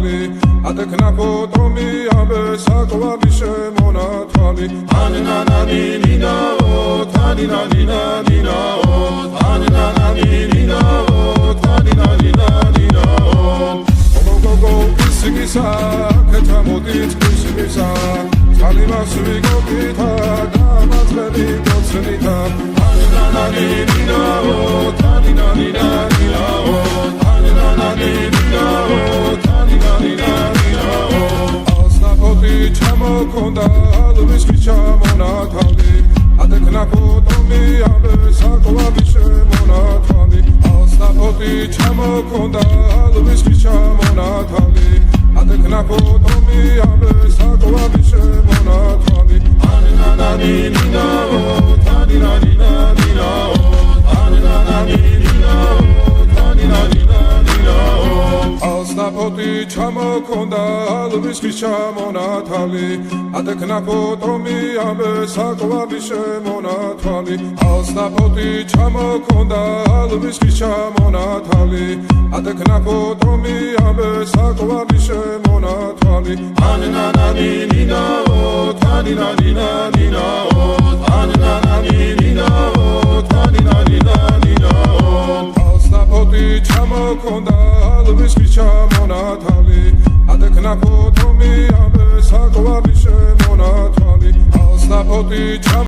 მონათალი ადექნა ფოტომი ამე საკვარი შემონათალი ანანანინინაო თანინანინანინაო ანანანინინაო თანინანინანინაო გოგო ისგისა ქეთამოდით ისგისა წალიმას ვიგობითა გამაძლელი გოცნითა ანანანინინაო თანინანინანინაო ანანანინინაო თანინანინანინაო ასნაფოთი ჩამოქონდა ალვისკი ჩამონათალი ადექნა ფოტომი ამე საკვარი შემონათალი ასნაფოთი ჩამოქონდა ალვისკი ჩამონათალი ადექნა ფოტომი ამე საკვარი შემონათალი ანანანინინაო თანინანინანინაო ანანანინინაო თანინანინანინაო ასნაფოთი ჩამოქონდა ალვისკი ჩამონათალი ადექნა ფოტომი ამე საკვარი შემონათალი ასნაფოთი ჩამოქონდა ალვისკი ჩამონათალი ადექნა ფოტომი ამე საკვარი შემონათალი ანანანინინაო თანინანინანინაო ანანანინინაო თანინანინანინაო ასნაფოთი ჩამოქონდა ალვისკი ჩამონათალი ადექნა ფოტომი ამე საკვარი შემონათალი ასნაფოთი